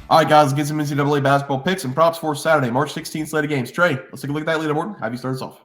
All right, guys, let's get some NCAA basketball picks and props for Saturday, March 16th slate of games. Trey, let's take a look at that leaderboard. Have you start us off?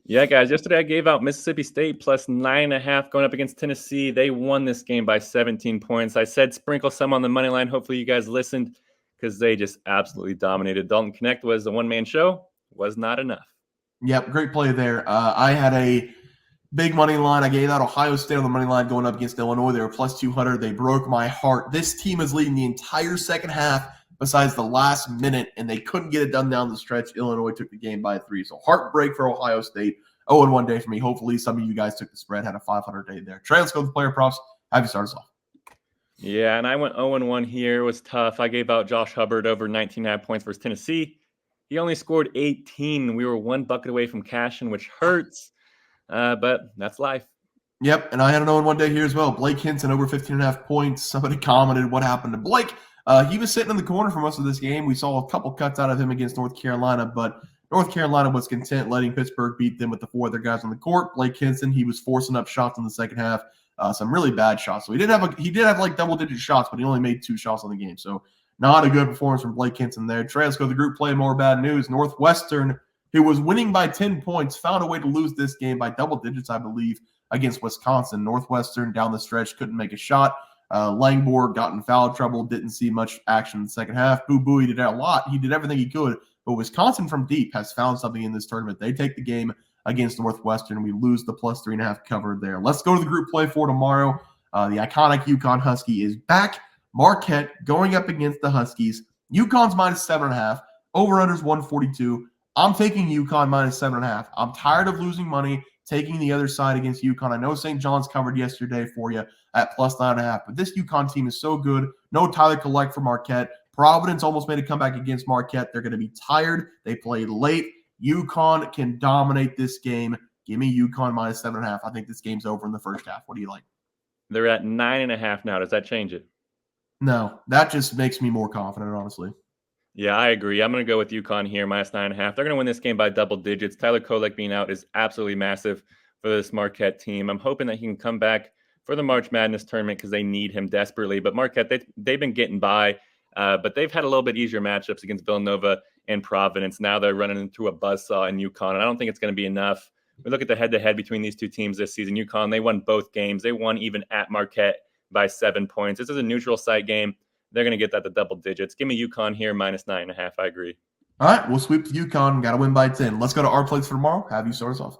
Yeah, guys, yesterday I gave out Mississippi State plus 9.5 going up against Tennessee. They won this game by 17 points. I said sprinkle some on the money line. Hopefully you guys listened because they just absolutely dominated. Dalton Connect was a one-man show. Was not enough. Yep, great play there. I had a big money line. I gave out Ohio State on the money line going up against Illinois. They were plus 200. They broke my heart. This team is leading the entire second half besides the last minute, and they couldn't get it done down the stretch. Illinois took the game by 3. So heartbreak for Ohio State. 0-1 day for me. Hopefully some of you guys took the spread, had a 500 day there. Trey, let's go with the player props. Have you start us off? Yeah, and I went 0-1 here. It was tough. I gave out Josh Hubbard over 19.5 points versus Tennessee. He only scored 18. We were one bucket away from cashing, which hurts, but that's life. Yep, and I had an 0-1 day here as well. Blake Hinson over 15.5 points. Somebody commented what happened to Blake. He was sitting in the corner for most of this game. We saw a couple cuts out of him against North Carolina, but North Carolina was content letting Pittsburgh beat them with the 4 other guys on the court. Blake Hinson, he was forcing up shots in the second half, some really bad shots. So he did have like double-digit shots, but he only made 2 shots on the game. So not a good performance from Blake Hinson there. Trey, let's go to the group play. More bad news. Northwestern, who was winning by 10 points, found a way to lose this game by double digits, I believe, against Wisconsin. Northwestern down the stretch couldn't make a shot. Langborg got in foul trouble, didn't see much action in the second half. Boo Boo, he did a lot. He did everything he could. But Wisconsin from deep has found something in this tournament. They take the game against Northwestern. We lose the plus 3.5 cover there. Let's go to the group play for tomorrow. The iconic UConn Husky is back. Marquette going up against the Huskies. UConn's minus 7.5. Over-under's 142. I'm taking UConn minus 7.5. I'm tired of losing money taking the other side against UConn. I know St. John's covered yesterday for you at plus 9.5, but this UConn team is so good. No Tyler Collect for Marquette. Providence almost made a comeback against Marquette. They're going to be tired. They played late. UConn can dominate this game. Give me UConn minus 7.5. I think this game's over in the first half. What do you like? They're at 9.5 now. Does that change it? No, that just makes me more confident, honestly. Yeah, I agree. I'm going to go with UConn here, minus 9.5. They're going to win this game by double digits. Tyler Kolek being out is absolutely massive for this Marquette team. I'm hoping that he can come back for the March Madness tournament because they need him desperately. But Marquette, they've been getting by, but they've had a little bit easier matchups against Villanova and Providence. Now they're running into a buzzsaw in UConn, and I don't think it's going to be enough. We look at the head-to-head between these two teams this season. UConn, they won both games. They won even at Marquette by 7 points. This is a neutral site game. They're going to get that to double digits. Give me UConn here, minus 9.5. I agree. All right, we'll sweep the UConn. Got to win by 10. Let's go to our plays for tomorrow. Have you start us off?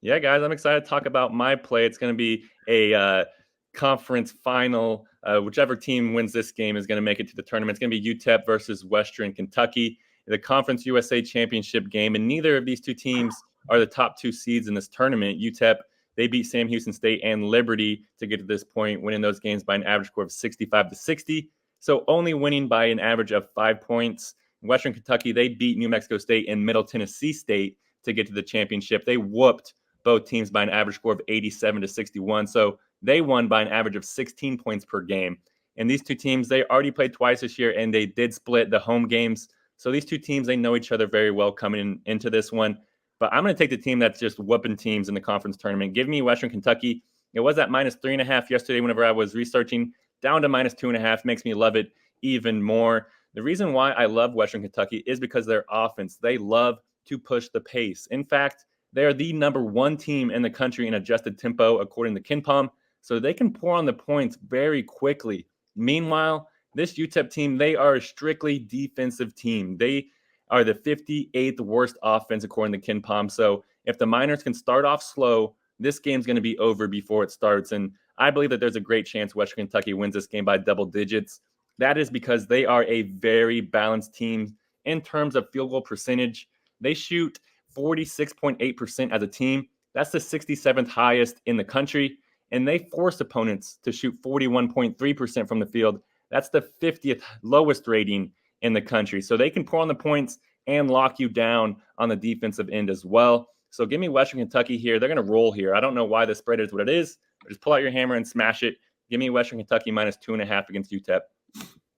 Yeah, guys, I'm excited to talk about my play. It's going to be a conference final. Whichever team wins this game is going to make it to the tournament. It's going to be UTEP versus Western Kentucky, the Conference USA Championship game. And neither of these two teams are the top 2 seeds in this tournament. UTEP, they beat Sam Houston State and Liberty to get to this point, winning those games by an average score of 65-60. So only winning by an average of 5 points. Western Kentucky, they beat New Mexico State and Middle Tennessee State to get to the championship. They whooped both teams by an average score of 87-61. So they won by an average of 16 points per game. And these two teams, they already played twice this year, and they did split the home games. So these two teams, they know each other very well coming into this one. But I'm going to take the team that's just whooping teams in the conference tournament. Give me Western Kentucky. It was at minus 3.5 yesterday whenever I was researching. Down to minus 2.5 makes me love it even more. The reason why I love Western Kentucky is because their offense, they love to push the pace. In fact, they are the number 1 team in the country in adjusted tempo, according to KenPom. So they can pour on the points very quickly. Meanwhile, this UTEP team, they are a strictly defensive team. They are the 58th worst offense, according to KenPom. So if the Miners can start off slow, this game's going to be over before it starts. And I believe that there's a great chance Western Kentucky wins this game by double digits. That is because they are a very balanced team in terms of field goal percentage. They shoot 46.8% as a team. That's the 67th highest in the country. And they force opponents to shoot 41.3% from the field. That's the 50th lowest rating in the country. So they can pour on the points and lock you down on the defensive end as well. So give me Western Kentucky here. They're going to roll here. I don't know why the spread is what it is. Just pull out your hammer and smash it. Give me Western Kentucky minus 2.5 against UTEP.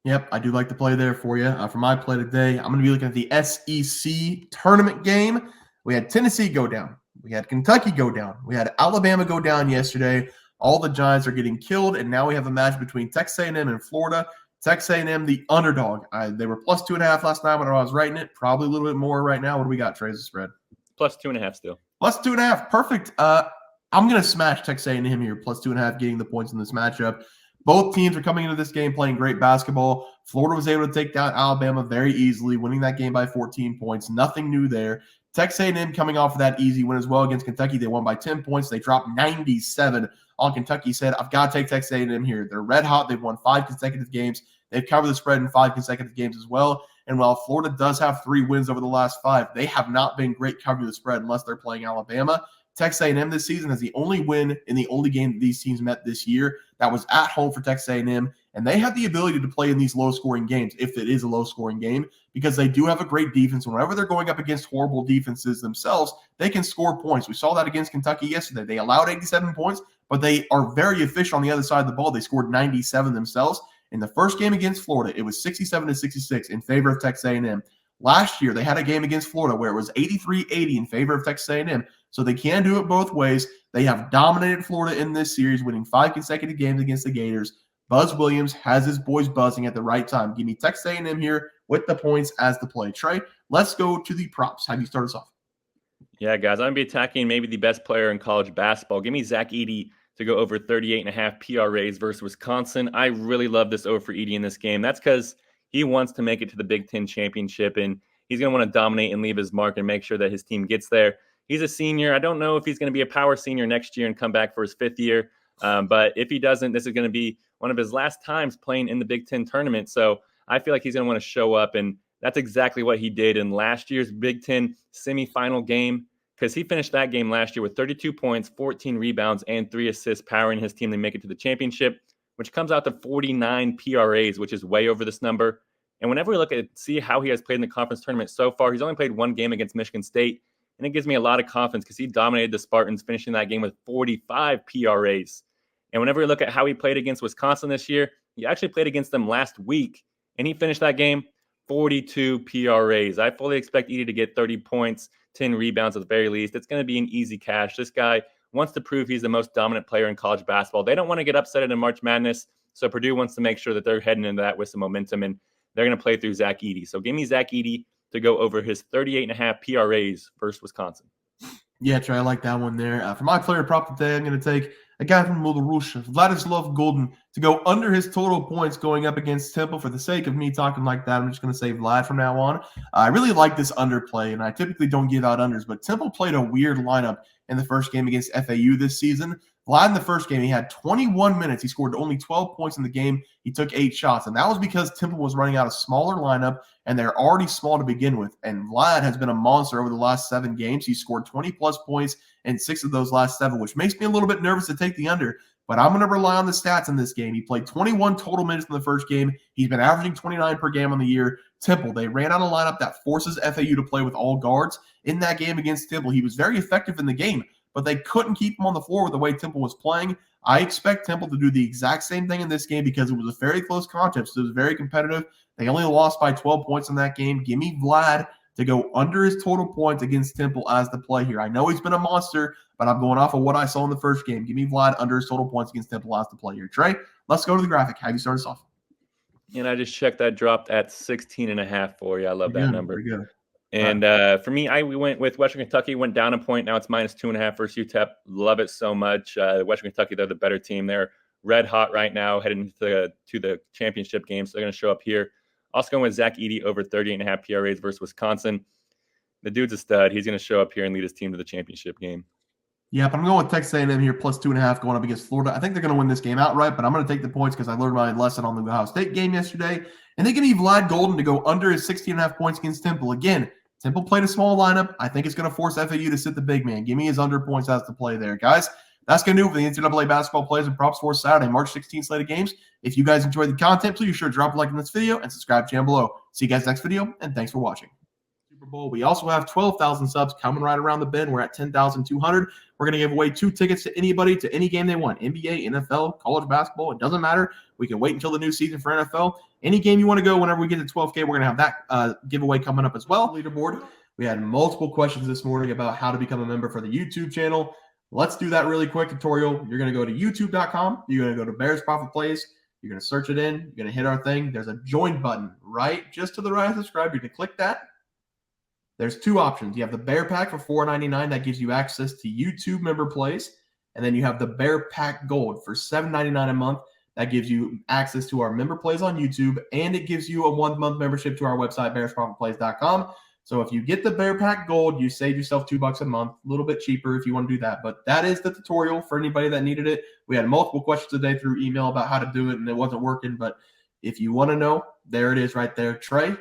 Yep, I do like to play there for you. For my play today, I'm going to be looking at the SEC tournament game. We had Tennessee go down. We had Kentucky go down. We had Alabama go down yesterday. All the Giants are getting killed, and now we have a match between Texas A&M and Florida. Texas A&M, the underdog. They were plus 2.5 last night when I was writing it. Probably a little bit more right now. What do we got, Trey, as a spread? Plus 2.5 still. Plus 2.5. Perfect. I'm going to smash Texas A&M here. Plus 2.5, getting the points in this matchup. Both teams are coming into this game playing great basketball. Florida was able to take down Alabama very easily, winning that game by 14 points. Nothing new there. Texas A&M coming off of that easy win as well against Kentucky. They won by 10 points. They dropped 97 on Kentucky. Said, I've got to take Texas A&M here. They're red hot. They've won 5 consecutive games. They've covered the spread in 5 consecutive games as well. And while Florida does have 3 wins over the last 5, they have not been great covering the spread unless they're playing Alabama. Texas A&M this season has the only win in the only game that these teams met this year. That was at home for Texas A&M, and they have the ability to play in these low-scoring games, if it is a low-scoring game, because they do have a great defense. Whenever they're going up against horrible defenses themselves, they can score points. We saw that against Kentucky yesterday. They allowed 87 points, but they are very efficient on the other side of the ball. They scored 97 themselves. In the first game against Florida, it was 67-66 in favor of Texas A&M. Last year, they had a game against Florida where it was 83-80 in favor of Texas A&M. So they can do it both ways. They have dominated Florida in this series, winning 5 consecutive games against the Gators. Buzz Williams has his boys buzzing at the right time. Give me Texas A&M here with the points as the play. Trey, let's go to the props. How do you start us off? Yeah, guys, I'm going to be attacking maybe the best player in college basketball. Give me Zach Edey to go over 38.5 PRAs versus Wisconsin. I really love this over for Edey in this game. That's because he wants to make it to the Big Ten championship, and he's going to want to dominate and leave his mark and make sure that his team gets there. He's a senior. I don't know if he's going to be a power senior next year and come back for his 5th year. But if he doesn't, this is going to be one of his last times playing in the Big Ten tournament. So I feel like he's going to want to show up. And that's exactly what he did in last year's Big Ten semifinal game, because he finished that game last year with 32 points, 14 rebounds, and 3 assists, powering his team to make it to the championship, which comes out to 49 PRAs, which is way over this number. And whenever we look at see how he has played in the conference tournament so far, he's only played 1 game against Michigan State. And it gives me a lot of confidence because he dominated the Spartans, finishing that game with 45 PRAs. And whenever we look at how he played against Wisconsin this year, he actually played against them last week, and he finished that game 42 PRAs. I fully expect Edey to get 30 points, 10 rebounds at the very least. It's going to be an easy cash. This guy wants to prove he's the most dominant player in college basketball. They don't want to get upset in March Madness, so Purdue wants to make sure that they're heading into that with some momentum, and they're going to play through Zach Edey. So give me Zach Edey to go over his 38.5 PRAs versus Wisconsin. Yeah, Trey, I like that one there. For my player prop today, I'm going to take a guy from Belarus, Vlad Goldin, to go under his total points going up against Temple. For the sake of me talking like that, I'm just going to say Vlad from now on. I really like this underplay, and I typically don't give out unders, but Temple played a weird lineup in the first game against FAU this season. Vlad in the first game, he had 21 minutes. He scored only 12 points in the game. He took 8 shots, and that was because Temple was running out a smaller lineup, and they're already small to begin with. And Vlad has been a monster over the last 7 games. He scored 20-plus points in 6 of those last 7, which makes me a little bit nervous to take the under. But I'm going to rely on the stats in this game. He played 21 total minutes in the first game. He's been averaging 29 per game on the year. Temple, they ran out a lineup that forces FAU to play with all guards. In that game against Temple, he was very effective in the game, but they couldn't keep him on the floor with the way Temple was playing. I expect Temple to do the exact same thing in this game because it was a very close contest. It was very competitive. They only lost by 12 points in that game. Give me Vlad to go under his total points against Temple as the play here. I know he's been a monster, but I'm going off of what I saw in the first game. Give me Vlad under his total points against Temple as the play here. Trey, let's go to the graphic. How do you start us off? And I just checked that dropped at 16.5 for you. I love that number. Pretty good. And for me, we went with Western Kentucky, went down a point. Now it's -2.5 versus UTEP. Love it so much. Western Kentucky, they're the better team. They're red hot right now, heading to the championship game. So they're going to show up here. Also going with Zach Edey over 38.5 PRAs versus Wisconsin. The dude's a stud. He's going to show up here and lead his team to the championship game. Yeah, but I'm going with Texas A&M here, +2.5 going up against Florida. I think they're going to win this game outright, but I'm going to take the points because I learned my lesson on the Ohio State game yesterday. And they give me Vlad Goldin to go under his 16.5 points against Temple. Again, Temple played a small lineup. I think it's going to force FAU to sit the big man. Give me his under points as the play there, guys. That's going to do it for the NCAA basketball plays and props for Saturday, March 16th slate of games. If you guys enjoyed the content, please be sure to drop a like on this video and subscribe channel below. See you guys next video, and thanks for watching. Super Bowl. We also have 12,000 subs coming right around the bend. We're at 10,200. We're going to give away 2 tickets to anybody to any game they want. NBA, NFL, college basketball. It doesn't matter. We can wait until the new season for NFL. Any game you want to go, whenever we get to 12K, we're going to have that giveaway coming up as well. Leaderboard. We had multiple questions this morning about how to become a member for the YouTube channel. Let's do that really quick tutorial. You're going to go to youtube.com. You're going to go to Bears Profit Plays. You're going to search it in. You're going to hit our thing. There's a join button right just to the right of subscribe. You're going to click that. There's two options. You have the Bear Pack for $4.99. That gives you access to YouTube member plays. And then you have the Bear Pack Gold for $7.99 a month. That gives you access to our member plays on YouTube, and it gives you a 1-month membership to our website, bearsprofitplays.com. So if you get the Bear Pack Gold, you save yourself $2 a month, a little bit cheaper if you want to do that. But that is the tutorial for anybody that needed it. We had multiple questions today through email about how to do it, and it wasn't working. But if you want to know, there it is right there. Trey,